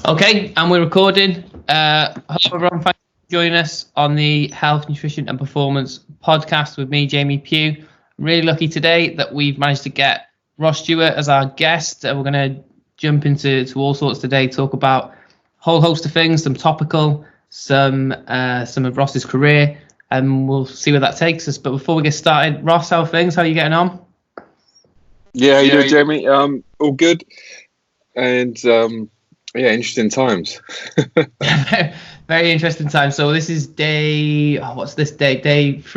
Okay, and we're recording. Hello everyone, thanks for joining us on the Health, Nutrition and Performance podcast with me, Jamie Pugh. I'm really lucky today that we've managed to get Ross Dewar as our guest. We're going to jump into all sorts today, talk about a whole host of things, some topical, some of Ross's career, and we'll see where that takes us. But before we get started, Ross, how are things? How are you getting on? Yeah, how you doing, Jamie? All good. And interesting times. Very interesting time. So this is day 3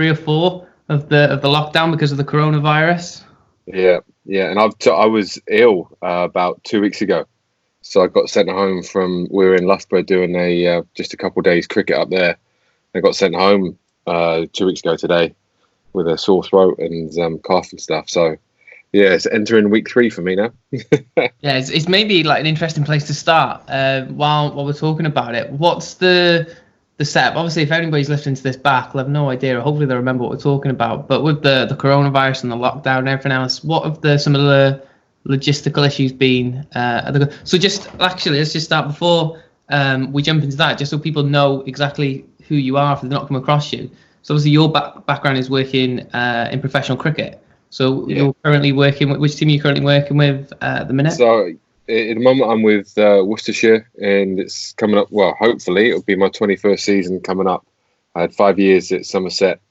or 4 of the lockdown because of the coronavirus. Yeah, and I was ill about 2 weeks ago, so I got sent home we were in Loughborough doing just a couple of days cricket up there. I got sent home 2 weeks ago today with a sore throat and cough and stuff. So yeah, it's entering week 3 for me now. Yeah, it's maybe like an interesting place to start while we're talking about it. What's the setup? Obviously, if anybody's listening to this back, they'll have no idea, or hopefully they'll remember what we're talking about. But with the coronavirus and the lockdown and everything else, what have some of the logistical issues been? So let's just start before we jump into that, just so people know exactly who you are if they've not come across you. So obviously your background is working in professional cricket. So You're currently working with, which team are you currently working with at the minute? So at the moment I'm with Worcestershire, and it's coming up, well, hopefully it'll be my 21st season coming up. I had 5 years at Somerset,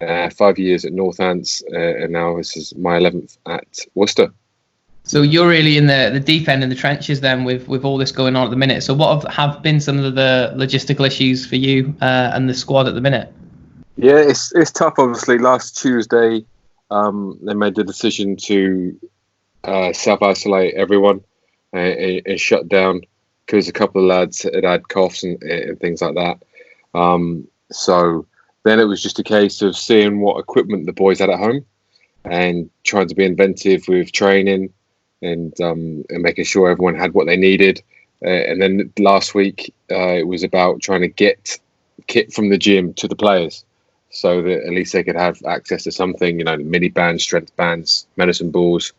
5 years at Northamptonshire, and now this is my 11th at Worcester. So you're really in the deep end, in the trenches then with all this going on at the minute. So what have been some of the logistical issues for you and the squad at the minute? Yeah, it's tough, obviously. Last Tuesday, they made the decision to self-isolate everyone and shut down because a couple of lads had coughs and things like that. So then it was just a case of seeing what equipment the boys had at home and trying to be inventive with training and making sure everyone had what they needed. And then last week, it was about trying to get kit from the gym to the players, so that at least they could have access to something, mini bands, strength bands, medicine balls,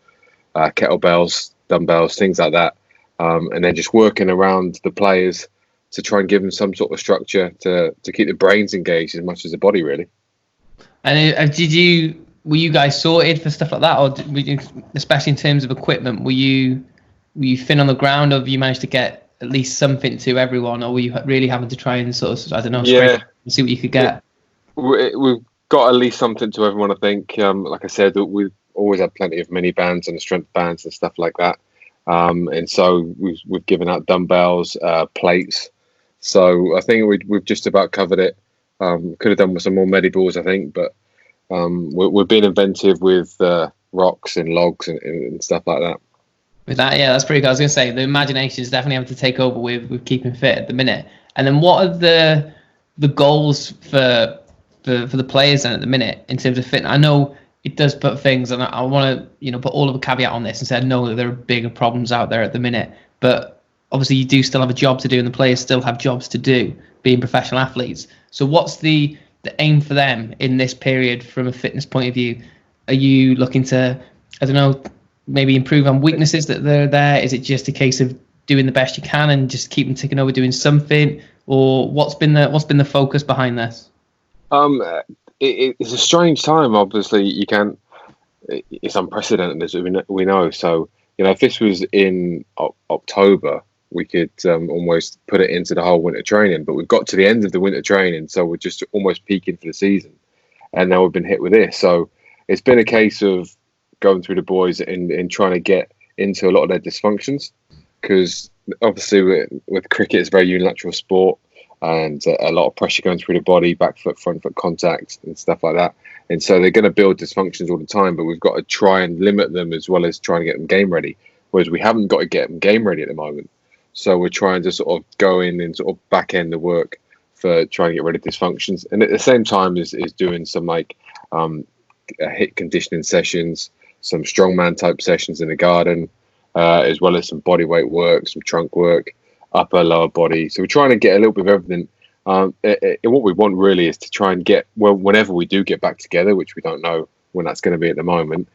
kettlebells, dumbbells, things like that. And then just working around the players to try and give them some sort of structure to keep the brains engaged as much as the body, really. And were you guys sorted for stuff like that, or were you, especially in terms of equipment, were you thin on the ground, or have you managed to get at least something to everyone, or were you really having to try and sort of, I don't know, scrape and see what you could get? We've got at least something to everyone, I think. Like I said, we've always had plenty of mini bands and strength bands and stuff like that. And so we've given out dumbbells, plates. So I think we've just about covered it. Could have done with some more mediballs, I think, but we're being inventive with rocks and logs and stuff like that. With that, yeah, that's pretty cool. I was going to say, the imagination is definitely having to take over with keeping fit at the minute. And then what are the goals for the players then at the minute in terms of fitness? I know it does put things, and I want to put all of a caveat on this and say I know that there are bigger problems out there at the minute, but obviously you do still have a job to do, and the players still have jobs to do, being professional athletes. So what's the aim for them in this period from a fitness point of view? Are you looking to, I don't know, maybe improve on weaknesses that are there? Is it just a case of doing the best you can and just keep them ticking over, doing something? Or what's been the focus behind this? It's a strange time. Obviously, it's unprecedented, as we know. So, if this was in October, we could almost put it into the whole winter training. But we've got to the end of the winter training, so we're just almost peaking for the season. And now we've been hit with this. So it's been a case of going through the boys and trying to get into a lot of their dysfunctions, because obviously with cricket, it's a very unilateral sport, and a lot of pressure going through the body, back foot, front foot contact and stuff like that. And so they're going to build dysfunctions all the time, but we've got to try and limit them as well as trying to get them game ready, whereas we haven't got to get them game ready at the moment. So we're trying to sort of go in and sort of back end the work for trying to get rid of dysfunctions. And at the same time is doing some HIIT conditioning sessions, some strongman type sessions in the garden, as well as some body weight work, some trunk work, upper, lower body. So we're trying to get a little bit of everything. What we want really is to try and get, well, whenever we do get back together, which we don't know when that's going to be at the moment,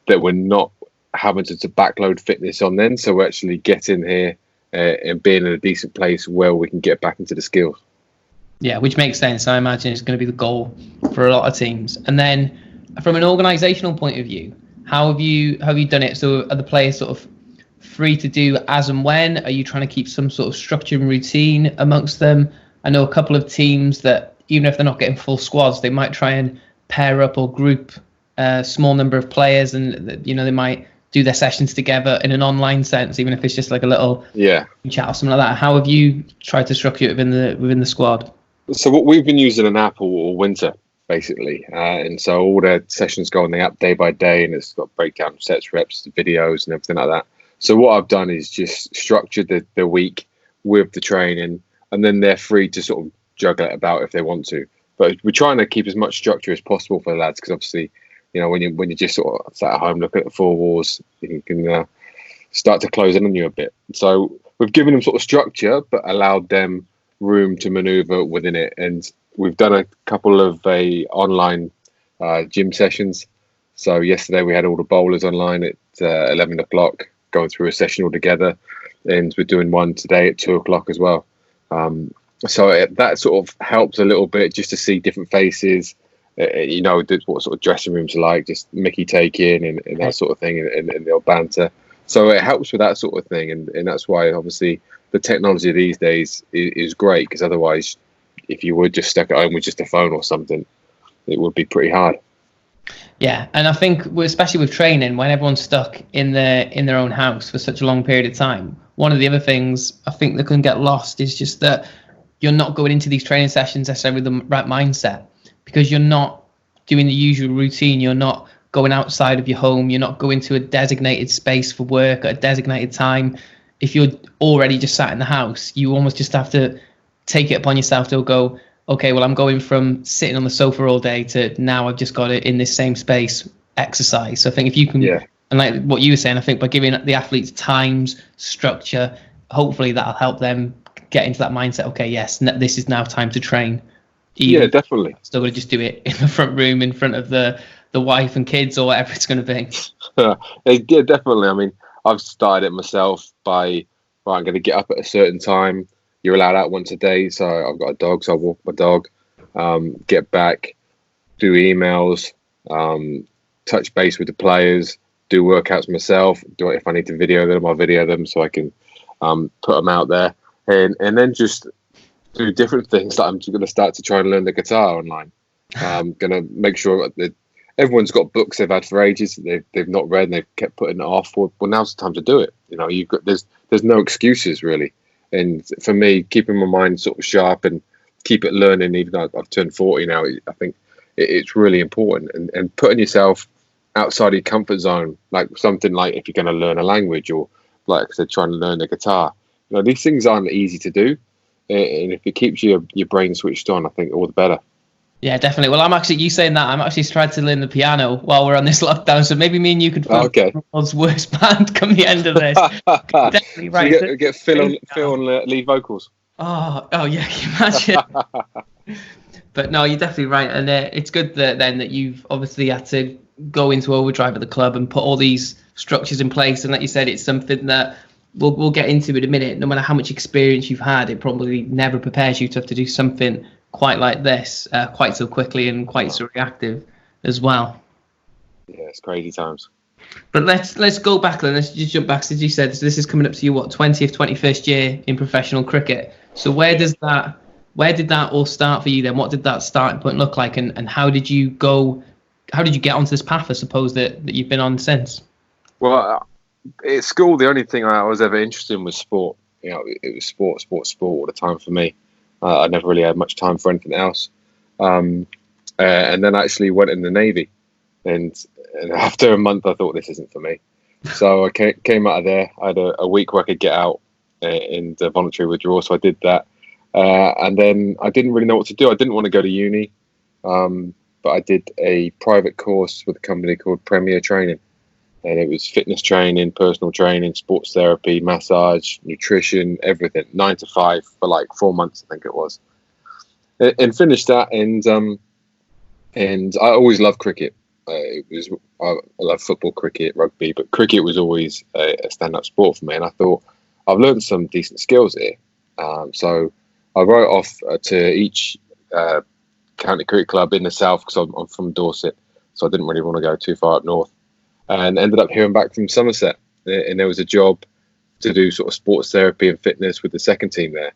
that we're not having to backload fitness on then. So we're actually getting here and being in a decent place where we can get back into the skills. Yeah, which makes sense. I imagine it's going to be the goal for a lot of teams. And then from an organisational point of view, how have you done it? So are the players sort of free to do as and when? Are you trying to keep some sort of structure and routine amongst them? I know a couple of teams that even if they're not getting full squads, they might try and pair up or group a small number of players, and you know, they might do their sessions together in an online sense, even if it's just like a little chat or something like that. How have you tried to structure it within the squad? So what we've been using an app all winter, basically, and so all the sessions go on the app day by day, and it's got breakdown sets, reps, videos, and everything like that. So what I've done is just structured the week with the training, and then they're free to sort of juggle it about if they want to. But we're trying to keep as much structure as possible for the lads, because obviously, you know, when you just sort of sat at home looking at the four walls, you can start to close in on you a bit. So we've given them sort of structure, but allowed them room to maneuver within it. And we've done a couple of online gym sessions. So yesterday we had all the bowlers online at 11 o'clock going through a session all together, and we're doing one today at 2 o'clock as well. So that sort of helps a little bit just to see different faces, you know, what sort of dressing rooms are like, just Mickey taking and that sort of thing, and they'll banter. So it helps with that sort of thing, and that's why obviously the technology these days is great, because otherwise, if you were just stuck at home with just a phone or something, it would be pretty hard. Yeah, and I think especially with training, when everyone's stuck in their own house for such a long period of time, one of the other things I think that can get lost is just that you're not going into these training sessions necessarily with the right mindset, because you're not doing the usual routine. You're not going outside of your home. You're not going to a designated space for work at a designated time. If you're already just sat in the house, you almost just have to take it upon yourself to go, okay, well, I'm going from sitting on the sofa all day to now I've just got it in this same space, exercise. So I think if you can, and like what you were saying, I think by giving the athletes times, structure, hopefully that'll help them get into that mindset. Okay, yes, this is now time to train. Yeah, definitely. Still going to just do it in the front room in front of the wife and kids or whatever it's going to be. Yeah, definitely. I mean, I've started it myself by, right, I'm going to get up at a certain time. You're allowed out once a day. So I've got a dog, so I walk my dog, get back, do emails, touch base with the players, do workouts myself. Do it if I need to video them, I'll video them so I can put them out there. And then just do different things. Like I'm going to start to try and learn the guitar online. I'm going to make sure that everyone's got books they've had for ages they've not read and they've kept putting it off. Well, now's the time to do it. You know, there's no excuses really. And for me, keeping my mind sort of sharp and keep it learning, even though I've turned 40 now, I think it's really important. And putting yourself outside of your comfort zone, like something like if you're going to learn a language or, like I said, trying to learn the guitar. You know, these things aren't easy to do. And if it keeps your brain switched on, I think all the better. Yeah, definitely. Well, you saying that, I'm actually trying to learn the piano while we're on this lockdown. So maybe me and you could find the world's worst band come the end of this. Definitely right. So get Phil on lead vocals. Oh yeah, can you imagine? But no, you're definitely right, and it's good that you've obviously had to go into overdrive at the club and put all these structures in place. And like you said, it's something that we'll get into in a minute. No matter how much experience you've had, it probably never prepares you to have to do something quite like this, quite so quickly and quite so reactive as well. Yeah, it's crazy times. But let's go back then. Let's just jump back. As you said, so this is coming up to your 20th, 21st year in professional cricket. So where did that all start for you then? What did that starting point look like, and how did you get onto this path, I suppose, that you've been on since? Well, at school, the only thing I was ever interested in was sport. You know, it was sport all the time for me. I never really had much time for anything else. And then I actually went in the Navy. And after a month, I thought, this isn't for me. So I came out of there. I had a week where I could get out and voluntary withdrawal. So I did that. And then I didn't really know what to do. I didn't want to go to uni. But I did a private course with a company called Premier Training. And it was fitness training, personal training, sports therapy, massage, nutrition, everything. 9 to 5 for like 4 months, I think it was. And finished that. And I always loved cricket. I love football, cricket, rugby, but cricket was always a stand-up sport for me. And I thought I've learned some decent skills here. So I wrote off to each county cricket club in the south, because I'm from Dorset, so I didn't really want to go too far up north, and ended up hearing back from Somerset, and there was a job to do sort of sports therapy and fitness with the second team there,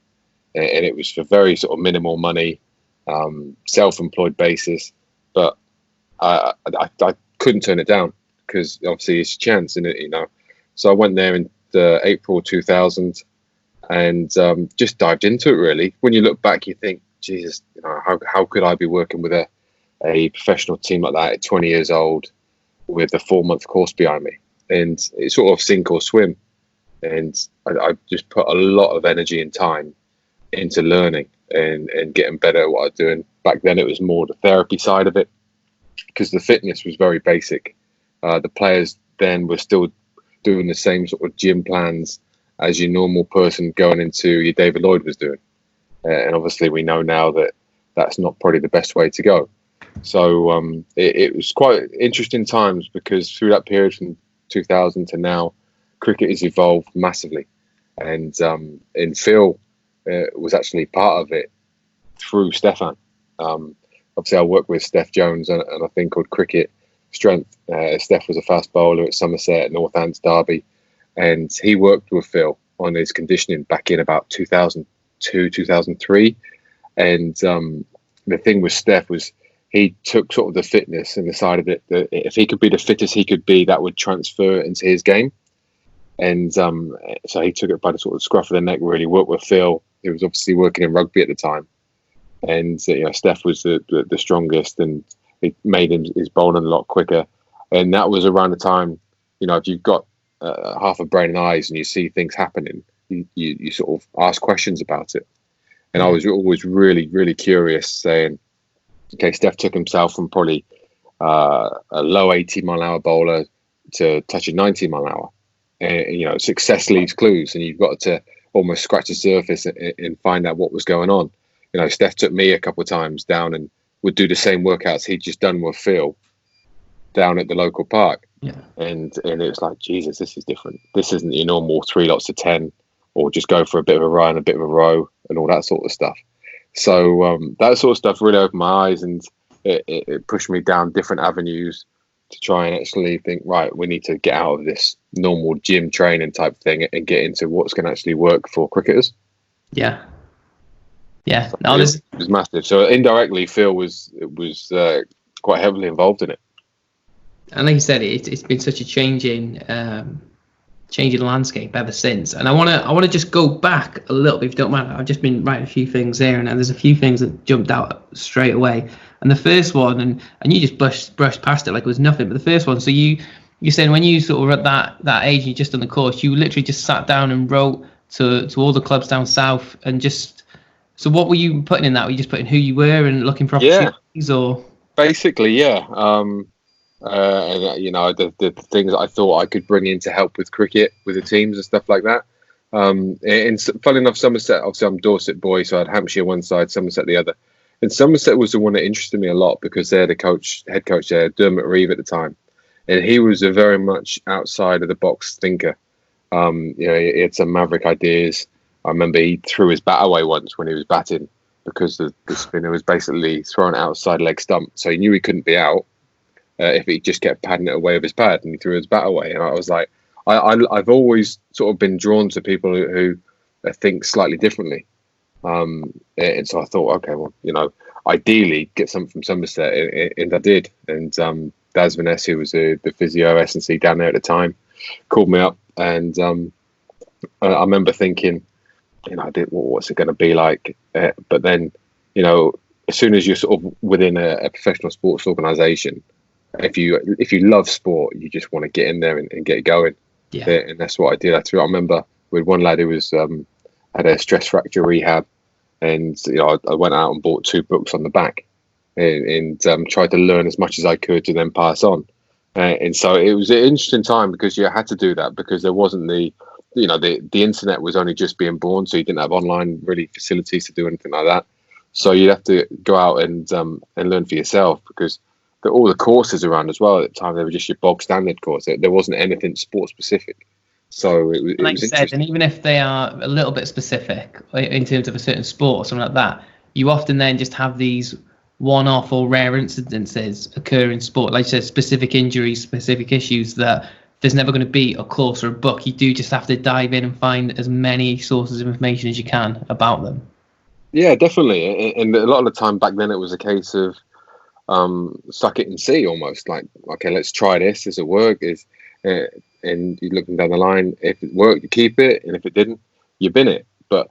and it was for very sort of minimal money, self-employed basis, but I couldn't turn it down, because obviously it's a chance in it, you know. So I went there in April 2000 and just dived into it, really. When you look back, you think, Jesus, you know, how could I be working with a professional team like that at 20 years old with a 4-month course behind me? And it's sort of sink or swim. And I just put a lot of energy and time into learning and getting better at what I was doing. Back then, it was more the therapy side of it, because the fitness was very basic. The players then were still doing the same sort of gym plans as your normal person going into your David Lloyd was doing. And obviously we know now that that's not probably the best way to go. So it was quite interesting times, because through that period from 2000 to now, cricket has evolved massively. And Phil was actually part of it through Stefan. Obviously I worked with Steph Jones on a thing called Cricket Strength. Steph was a fast bowler at Somerset, at Northamptonshire, Derby, and he worked with Phil on his conditioning back in about 2002, 2003. And the thing with Steph was he took sort of the fitness and decided that if he could be the fittest he could be, that would transfer into his game. And so he took it by the sort of scruff of the neck, really worked with Phil, who was obviously working in rugby at the time. And you know, Steph was the strongest, and it made his bowling a lot quicker. And that was around the time, you know, if you've got half a brain and eyes and you see things happening, you sort of ask questions about it. And I was always really, really curious, saying, okay, Steph took himself from probably a low 80-mile-an-hour bowler to touching 90-mile-an-hour. And, you know, success leaves clues, and you've got to almost scratch the surface and find out what was going on. You know, Steph took me a couple of times down and would do the same workouts he'd just done with Phil down at the local park. Yeah. And it was like, Jesus, this is different. This isn't your normal 3 lots of 10, or just go for a bit of a run, a bit of a row, and all that sort of stuff. So that sort of stuff really opened my eyes, and it pushed me down different avenues to try and actually think, right, we need to get out of this normal gym training type thing and get into what's going to actually work for cricketers. Yeah. Yeah. So No, it was massive. So indirectly, Phil was quite heavily involved in it. And like you said, it's been such a changing landscape ever since. And I want to just go back a little bit, if you don't mind. I've just been writing a few things there, and there's a few things that jumped out straight away. And the first one, and you just brushed past it like it was nothing. But the first one, so you said when you sort of were at that age, you just done the course, you literally just sat down and wrote to all the clubs down south, and just. So what were you putting in that? Were you just putting who you were and looking for opportunities, or? Basically, yeah. And you know, the things that I thought I could bring in to help with cricket, with the teams and stuff like that. And funny enough, Somerset, obviously I'm Dorset boy, so I had Hampshire one side, Somerset the other. And Somerset was the one that interested me a lot, because they're the head coach there, Dermot Reeve at the time. And he was a very much outside of the box thinker. You know, he had some maverick ideas. I remember he threw his bat away once when he was batting, because the spinner was basically thrown outside leg stump. So he knew he couldn't be out if he just kept padding it away with his pad, and he threw his bat away. And I was like, I've always sort of been drawn to people who think slightly differently. And so I thought, okay, well, you know, ideally get something from Somerset, and I did. And Daz Vanessa, who was the physio S&C down there at the time, called me up, and I remember thinking, you know, what's it going to be like? But then, you know, as soon as you're sort of within a professional sports organisation, if you love sport, you just want to get in there and get going. Yeah. And that's what I did. I remember with one lad who was had a stress fracture rehab, and you know, I went out and bought 2 books on the back, and tried to learn as much as I could to then pass on. And so it was an interesting time, because you had to do that, because there wasn't the internet was only just being born, so you didn't have online really facilities to do anything like that. So you'd have to go out and learn for yourself, because all the courses around as well at the time, they were just your bog standard course. There wasn't anything sport specific. So it And like was you said, and interesting. even if they are a little bit specific in terms of a certain sport or something like that, you often then just have these one-off or rare incidences occur in sport. Like you said, specific injuries, specific issues that there's never going to be a course or a book. You do just have to dive in and find as many sources of information as you can about them. Yeah, definitely. And a lot of the time back then, it was a case of suck it and see, almost like, okay, let's try this. Does it work? Uh, and you're looking down the line. If it worked, you keep it, and if it didn't, you bin it. But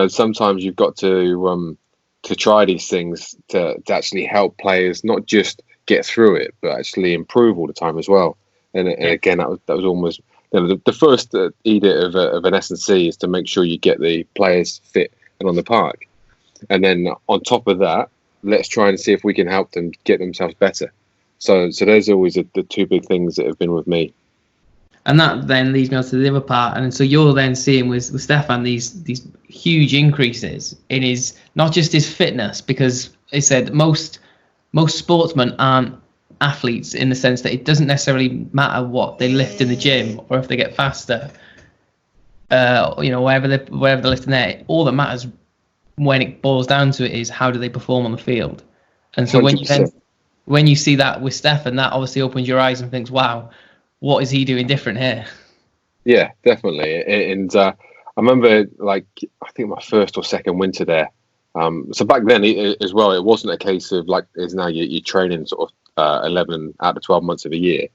sometimes you've got to try these things to actually help players not just get through it, but actually improve all the time as well. And again, that was almost the first edict of an S&C is to make sure you get the players fit and on the park, and then on top of that, let's try and see if we can help them get themselves better. So there's always the two big things that have been with me. And that then leads me on to the other part. And so you're then seeing with Stefan these huge increases in his, not just his fitness, because he said most sportsmen aren't athletes in the sense that it doesn't necessarily matter what they lift in the gym or if they get faster, wherever they're lifting there. All that matters when it boils down to it is how do they perform on the field. And so 100%. when you see that with Stefan, that obviously opens your eyes and thinks, wow, what is he doing different here? Yeah, definitely. And I remember, I think my first or second winter there. So back then as well, it wasn't a case of like as now you're training sort of 11 out of 12 months of a year.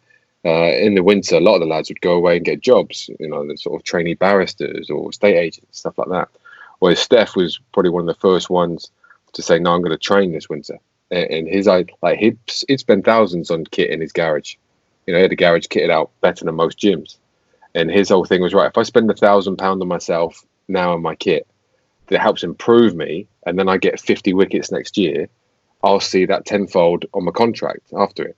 In the winter, a lot of the lads would go away and get jobs, the sort of trainee barristers or estate agents, stuff like that. Whereas Steph was probably one of the first ones to say, no, I'm going to train this winter. And he'd spend thousands on kit in his garage. He had the garage kitted out better than most gyms. And his whole thing was, right, if I spend £1,000 on myself now in my kit, that helps improve me, and then I get 50 wickets next year, I'll see that tenfold on my contract after it.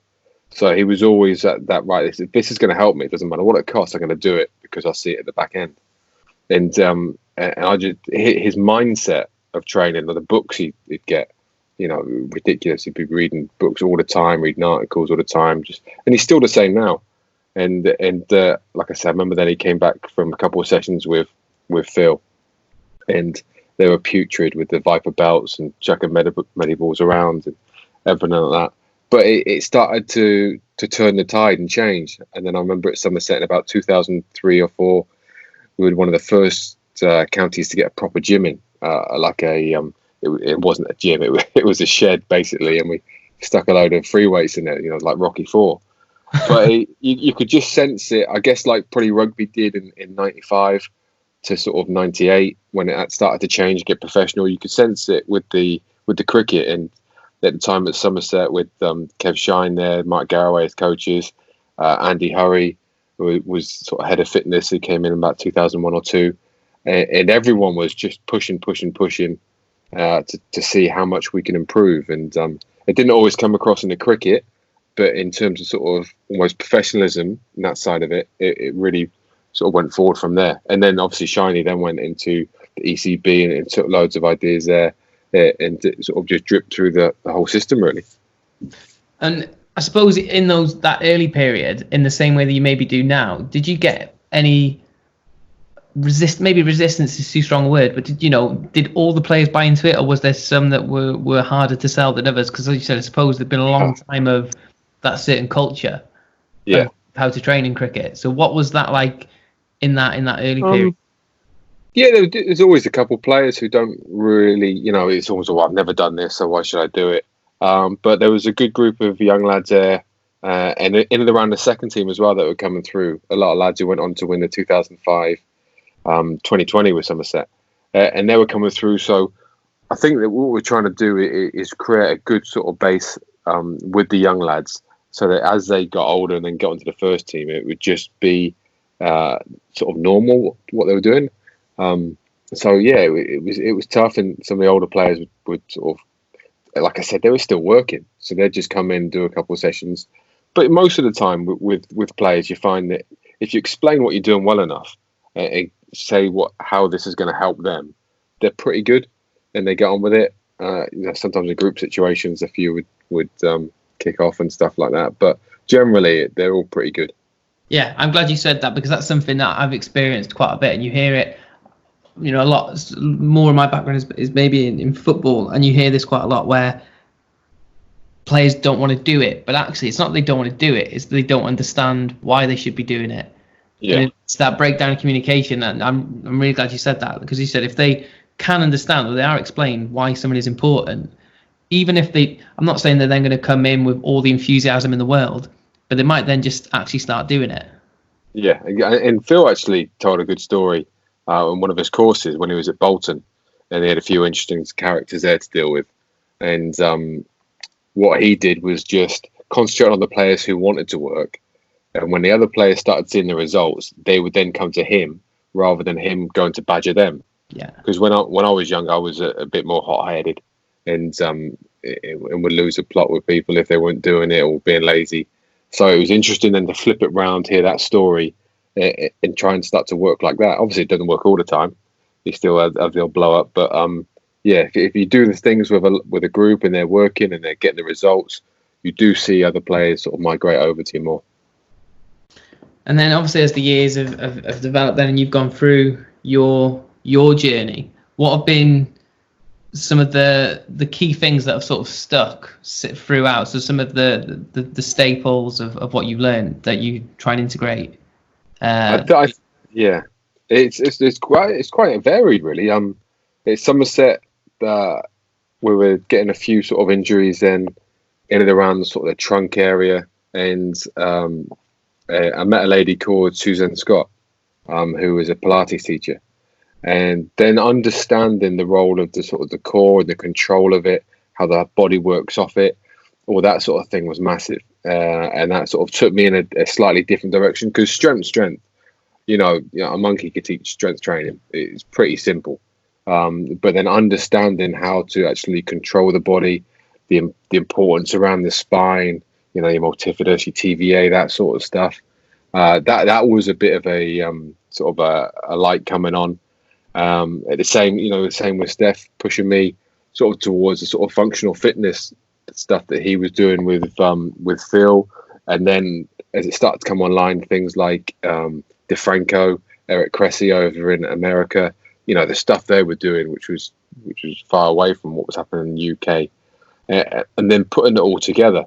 So he was always at that, right, this is going to help me. It doesn't matter what it costs, I'm going to do it because I see it at the back end. And I just, his mindset of training, the books he'd get, ridiculous. He'd be reading books all the time, reading articles all the time, and he's still the same now. And like I said, I remember then he came back from a couple of sessions with Phil, and they were putrid with the Viper belts and chucking mediballs around and everything like that. But it started to turn the tide and change. And then I remember at Somerset in about 2003 or 4, we were one of the first counties to get a proper gym in, it wasn't a gym, it was a shed basically, and we stuck a load of free weights in it, like Rocky 4. But you could just sense it, I guess, like probably rugby did in 95 to sort of 98 when it had started to change, get professional. You could sense it with the cricket, and at the time at Somerset with Kev Shine there, Mike Garraway as coaches, Andy Hurry, who was sort of head of fitness, who came in about 2001 or 2, and everyone was just pushing to see how much we can improve. And it didn't always come across in the cricket, but in terms of sort of almost professionalism and that side of it, it really sort of went forward from there. And then obviously Shiny then went into the ECB and took loads of ideas there, and it sort of just dripped through the whole system really. And I suppose in that early period, in the same way that you maybe do now, did you get any maybe resistance is too strong a word, but did all the players buy into it, or was there some that were harder to sell than others? Because as you said, I suppose there'd been a long time of that certain culture, of how to train in cricket. So what was that like in that early period? Yeah, there's always a couple of players who don't really, it's always, well, I've never done this, so why should I do it? But there was a good group of young lads there, and in and around the second team as well that were coming through. A lot of lads who went on to win the 2005 2020 with Somerset, and they were coming through. So I think that what we're trying to do is create a good sort of base with the young lads, so that as they got older and then got into the first team, it would just be sort of normal what they were doing. So yeah, it was tough, and some of the older players would sort of, like I said, they were still working, so they'd just come in, do a couple of sessions. But most of the time with players, you find that if you explain what you're doing well enough and say how this is going to help them, they're pretty good and they get on with it. Sometimes in group situations, a few would kick off and stuff like that, but generally they're all pretty good. Yeah, I'm glad you said that, because that's something that I've experienced quite a bit, and you hear it, a lot more. Of my background is maybe in football, and you hear this quite a lot where players don't want to do it, but actually it's not they don't want to do it, it's they don't understand why they should be doing it. Yeah. And it's that breakdown in communication, and I'm really glad you said that, because you said if they can understand, or they are explained why something is important, even if I'm not saying they're then going to come in with all the enthusiasm in the world, but they might then just actually start doing it. Yeah, and Phil actually told a good story on one of his courses when he was at Bolton, and he had a few interesting characters there to deal with. And what he did was just concentrate on the players who wanted to work. And when the other players started seeing the results, they would then come to him rather than him going to badger them. Yeah. Because when I was young, I was a bit more hot-headed, and would lose a plot with people if they weren't doing it or being lazy. So it was interesting then to flip it round, hear that story, and try and start to work like that. Obviously, it doesn't work all the time. You still have the odd blow up, but yeah, if you do the things with a group and they're working and they're getting the results, you do see other players sort of migrate over to you more. And then obviously as the years have developed then, and you've gone through your journey, what have been some of the key things that have sort of stuck throughout? So some of the staples of what you've learned that you try and integrate. Yeah, it's quite varied really. It's Somerset that we were getting a few sort of injuries then in and around the sort of the trunk area, and I met a lady called Suzanne Scott, who was a Pilates teacher. And then understanding the role of the sort of the core and the control of it, how the body works off it, all that sort of thing was massive. And that sort of took me in a slightly different direction, because strength, a monkey could teach strength training. It's pretty simple. But then understanding how to actually control the body, the importance around the spine, your multifidus, your TVA, that sort of stuff. That was a bit of a sort of a light coming on. The same with Steph pushing me sort of towards the sort of functional fitness stuff that he was doing with Phil, and then as it started to come online, things like DeFranco, Eric Cressy over in America, the stuff they were doing, which was far away from what was happening in the UK, and then putting it all together.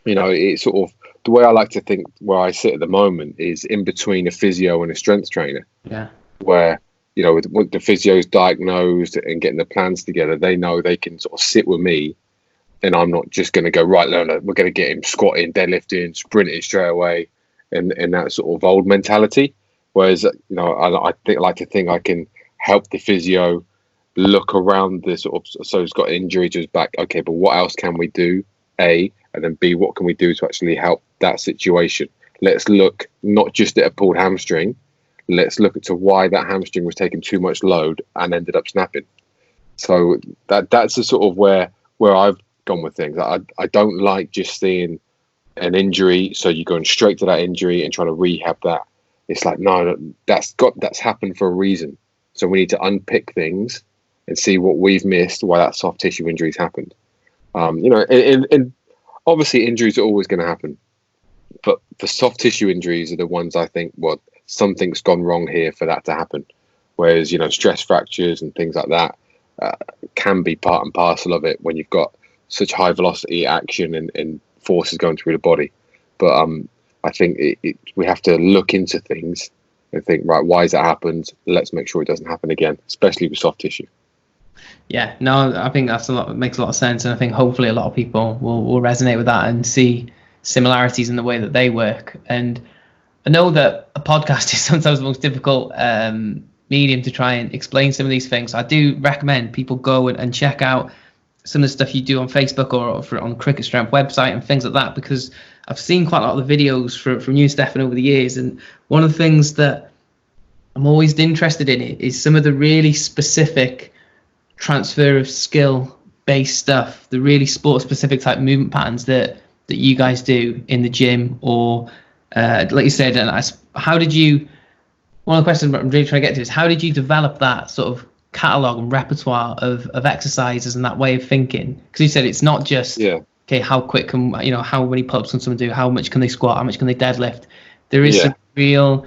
It's sort of the way I like to think where I sit at the moment is in between a physio and a strength trainer. Yeah, where with the physio's diagnosed and getting the plans together, they know they can sort of sit with me, and I'm not just going to go, right, Leonard, we're going to get him squatting, deadlifting, sprinting straight away, and that sort of old mentality. Whereas, I like to think I can help the physio look around the sort of, so he's got injury to his back. Okay, but what else can we do? A, and then B, what can we do to actually help that situation? Let's look not just at a pulled hamstring. Let's look to why that hamstring was taking too much load and ended up snapping. So that's the sort of where I've gone with things. I don't like just seeing an injury, so you're going straight to that injury and trying to rehab that. It's like, no, that's happened for a reason. So we need to unpick things and see what we've missed, why that soft tissue injury's happened. And obviously injuries are always going to happen, but the soft tissue injuries are the ones I think, something's gone wrong here for that to happen. Whereas, stress fractures and things like that can be part and parcel of it when you've got such high velocity action and forces going through the body. But I think we have to look into things and think, right, why has that happened? Let's make sure it doesn't happen again, especially with soft tissue. Yeah, no, I think makes a lot of sense. And I think hopefully a lot of people will resonate with that and see similarities in the way that they work. And I know that a podcast is sometimes the most difficult medium to try and explain some of these things. I do recommend people go and check out some of the stuff you do on Facebook or on Cricket Strength website and things like that, because I've seen quite a lot of the videos from you, Stefan, over the years. And one of the things that I'm always interested in is some of the really specific transfer of skill based stuff, the really sport specific type movement patterns that you guys do in the gym, or like you said, and how did you, one of the questions I'm really trying to get to is, how did you develop that sort of catalogue and repertoire of exercises and that way of thinking? Because you said it's not just, okay, how quick can, how many pull-ups can someone do, how much can they squat, how much can they deadlift, There is Yeah. some real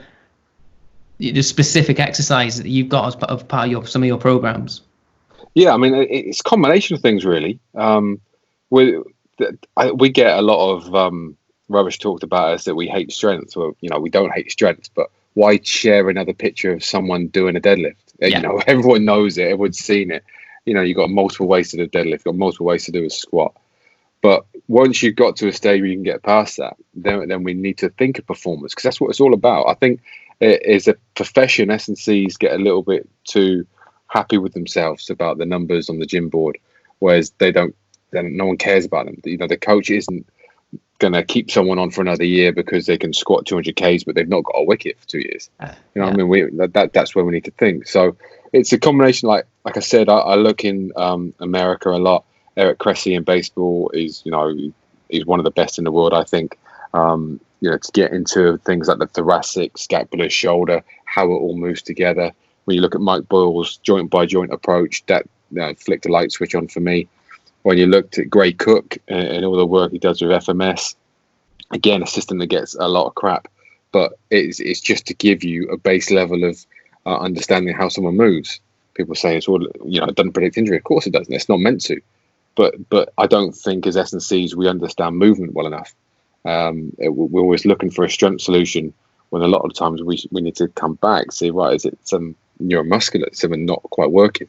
the specific exercise that you've got as part of some of your programs. Yeah, I mean, it's a combination of things, really. We get a lot of rubbish talked about us that we hate strength. Well, we don't hate strength, but why share another picture of someone doing a deadlift? Yeah. Everyone knows it. Everyone's seen it. You've got multiple ways to do a deadlift. You've got multiple ways to do a squat. But once you've got to a stage where you can get past that, then we need to think of performance, because that's what it's all about. I think as a profession, S&Cs get a little bit too happy with themselves about the numbers on the gym board, whereas no one cares about them. The coach isn't going to keep someone on for another year because they can squat 200 Ks, but they've not got a wicket for 2 years. What I mean? That's where we need to think. So it's a combination. Like I said, I look in America a lot. Eric Cressy in baseball is he's one of the best in the world, I think. To get into things like the thoracic, scapular, shoulder, how it all moves together. When you look at Mike Boyle's joint by joint approach, that flicked a light switch on for me. When you looked at Gray Cook and all the work he does with FMS, again, a system that gets a lot of crap, but it's just to give you a base level of understanding how someone moves. People say it's all, it doesn't predict injury. Of course it doesn't. It's not meant to. But I don't think as S&Cs we understand movement well enough. We're always looking for a strength solution when a lot of times we need to come back, see, right, is it some neuromuscular, something not quite working?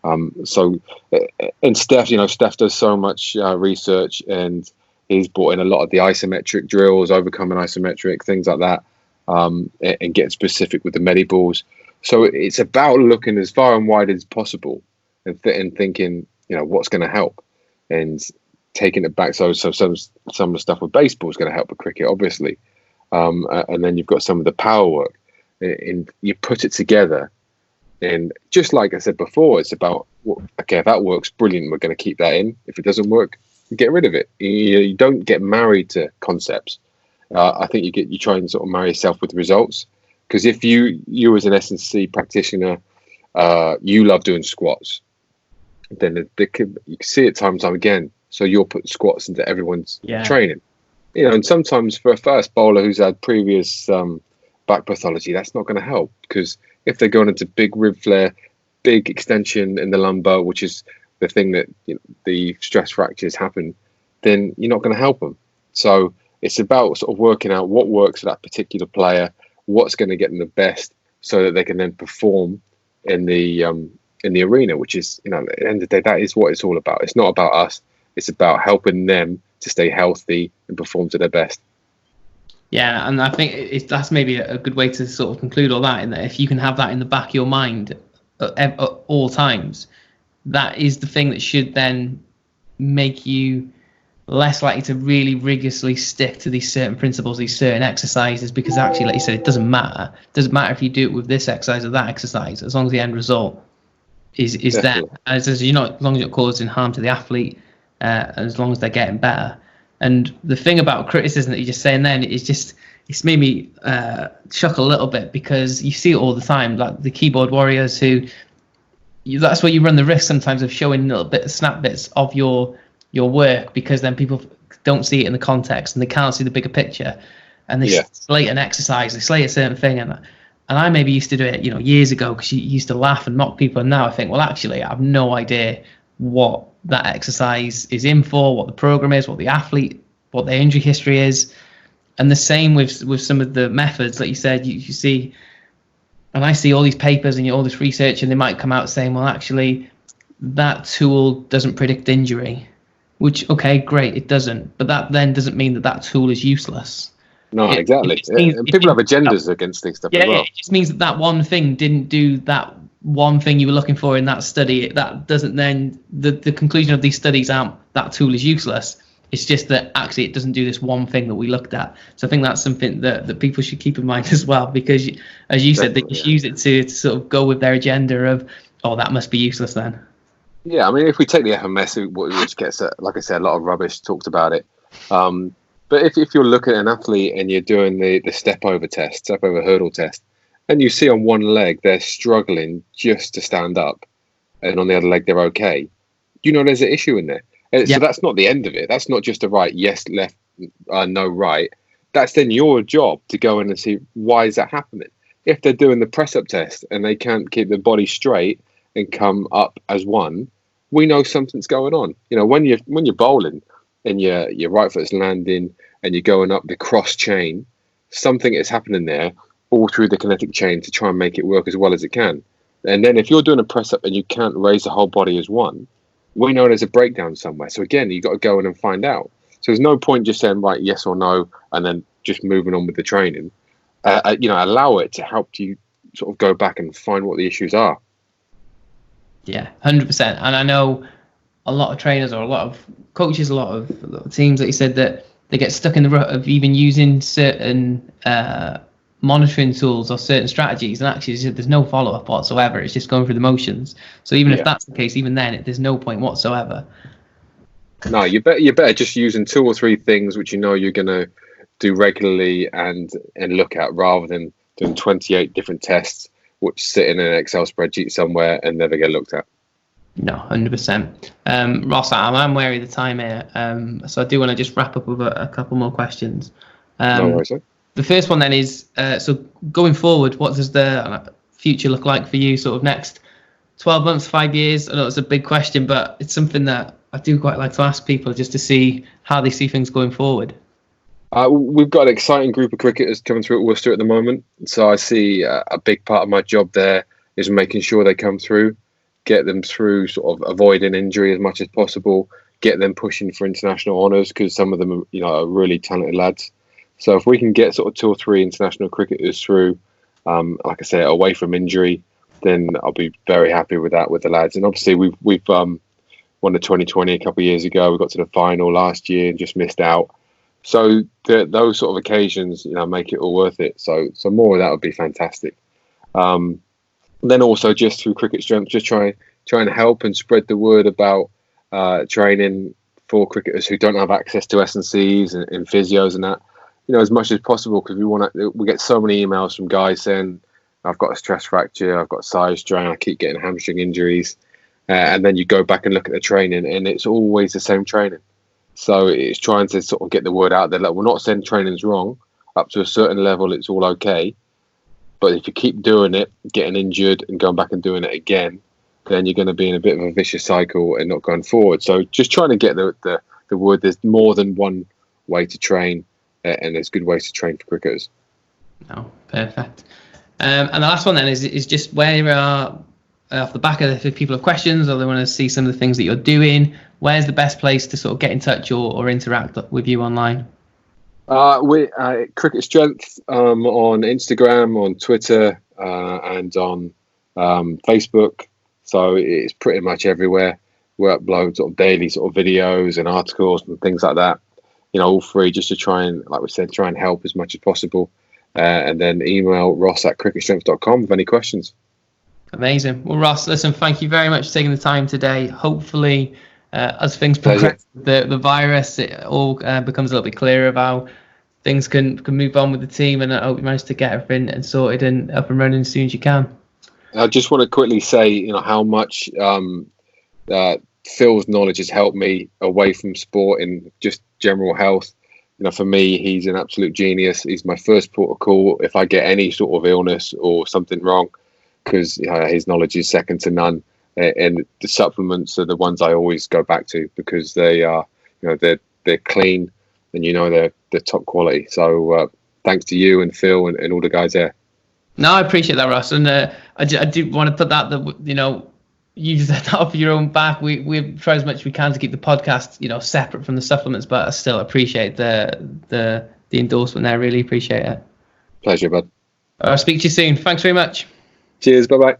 And Steph does so much research, and he's brought in a lot of the isometric drills, overcoming isometric, things like that, and getting specific with the Mediballs. So it's about looking as far and wide as possible and thinking, what's going to help, and taking it back. So some of the stuff with baseball is going to help with cricket, obviously. And then you've got some of the power work, and you put it together. And just like I said before, it's about, okay, if that works, brilliant, we're going to keep that in. If it doesn't work, get rid of it. You don't get married to concepts. I think you try and sort of marry yourself with results. Because if you as an S&C practitioner, you love doing squats, then you can see it time and time again. So you'll put squats into everyone's training. And sometimes for a fast bowler who's had previous back pathology, that's not going to help, because if they're going into big rib flare, big extension in the lumbar, which is the thing that the stress fractures happen, then you're not going to help them. So it's about sort of working out what works for that particular player, what's going to get them the best, so that they can then perform in the arena, which is, at the end of the day, that is what it's all about. It's not about us. It's about helping them to stay healthy and perform to their best. Yeah, and I think that's maybe a good way to sort of conclude all that, in that if you can have that in the back of your mind at all times, that is the thing that should then make you less likely to really rigorously stick to these certain principles, these certain exercises, because actually, like you said, it doesn't matter. It doesn't matter if you do it with this exercise or that exercise, as long as the end result is there. As long as you're not causing harm to the athlete, as long as they're getting better. And the thing about criticism that you're just saying then is just, it's made me shock a little bit, because you see it all the time, like the keyboard warriors that's where you run the risk sometimes of showing little snap bits of your work, because then people don't see it in the context and they can't see the bigger picture, and they slate an exercise, they slate a certain thing, and I maybe used to do it years ago because you used to laugh and mock people, and now I think, well, actually I have no idea what that exercise is in for, what the program is, what the athlete, what their injury history is. And the same with some of the methods, like you said, you see, and I see all these papers and all this research, and they might come out saying, well, actually that tool doesn't predict injury, which, okay, great, it doesn't, but that then doesn't mean that tool is useless. No, exactly. People have agendas against things stuff as well. It just means that one thing didn't do that one thing you were looking for in that study. That doesn't then, the conclusion of these studies aren't that tool is useless. It's just that actually it doesn't do this one thing that we looked at. So I think that's something that people should keep in mind as well, because as you said, they just use it to sort of go with their agenda of, oh, that must be useless then. Yeah, I mean, if we take the FMS, which gets, like I said, a lot of rubbish talked about it. But if you're looking at an athlete and you're doing the step over hurdle test, and you see on one leg they're struggling just to stand up, and on the other leg they're okay, there's an issue in there. So that's not the end of it. That's not just a right, yes, left, no, right. that's then your job to go in and see why is that happening. If they're doing the press up test and they can't keep the body straight and come up as one, we know something's going on. You know, when you're bowling and your right foot's landing and you're going up the cross chain, something is happening there all through the kinetic chain to try and make it work as well as it can. And then if you're doing a press up and you can't raise the whole body as one, we know there's a breakdown somewhere. So again, you've got to go in and find out. So there's no point just saying, right, yes or no, and then just moving on with the training. Allow it to help you sort of go back and find what the issues are. Yeah, 100%. And I know a lot of trainers or a lot of coaches, a lot of teams, like you said, that they get stuck in the rut of even using certain monitoring tools or certain strategies, and actually there's no follow-up whatsoever. It's just going through the motions. So even if that's the case, even then there's no point whatsoever. No, you're better just using 2 or 3 things which you know you're going to do regularly and look at, rather than doing 28 different tests which sit in an Excel spreadsheet somewhere and never get looked at. No, 100%. Ross, I'm wary of the time here, so I do want to just wrap up with a couple more questions. No worries, sir. The first one then is, so going forward, what does the future look like for you, sort of next 12 months, 5 years? I know it's a big question, but it's something that I do quite like to ask people just to see how they see things going forward. We've got an exciting group of cricketers coming through at Worcester at the moment. So I see a big part of my job there is making sure they come through, get them through sort of avoiding injury as much as possible, get them pushing for international honours, because some of them are really talented lads. So if we can get sort of 2 or 3 international cricketers through, like I say, away from injury, then I'll be very happy with that with the lads. And obviously we've won the 2020 a couple of years ago. We got to the final last year and just missed out. So those sort of occasions, make it all worth it. So more of that would be fantastic. Then also just through Cricket Strength, just try and help and spread the word about training for cricketers who don't have access to S&Cs and physios and that. As much as possible, because we get so many emails from guys saying, I've got a stress fracture, I've got side strain, I keep getting hamstring injuries. And then you go back and look at the training and it's always the same training. So it's trying to sort of get the word out there. Like, we're not saying training's wrong. Up to a certain level, it's all okay. But if you keep doing it, getting injured and going back and doing it again, then you're going to be in a bit of a vicious cycle and not going forward. So just trying to get the word. There's more than one way to train. And there's good ways to train for cricketers. No, perfect. And the last one then is just where you are off the back of it. If people have questions or they want to see some of the things that you're doing, where's the best place to sort of get in touch or interact with you online? We Cricket Strength on Instagram, on Twitter, and on Facebook. So it's pretty much everywhere. We upload sort of daily sort of videos and articles and things like that. All free, just to try and, like we said, try and help as much as possible. And then email ross@cricketstrength.com with any questions. Amazing. Well, Ross, listen, thank you very much for taking the time today. Hopefully, as things progress, the virus, it all becomes a little bit clearer of how things can move on with the team. And I hope you manage to get everything and sorted and up and running as soon as you can. I just want to quickly say, how much Phil's knowledge has helped me away from sport in just general health. For me, he's an absolute genius. He's my first port of call if I get any sort of illness or something wrong, because his knowledge is second to none. And the supplements are the ones I always go back to, because they are, they're clean and they're top quality. So thanks to you and Phil and all the guys there. No, I appreciate that, Ross. And I do want to put that you set that off your own back. We try as much as we can to keep the podcast, separate from the supplements, but I still appreciate the endorsement there. I really appreciate it. Pleasure, bud. I'll speak to you soon. Thanks very much. Cheers. Bye-bye.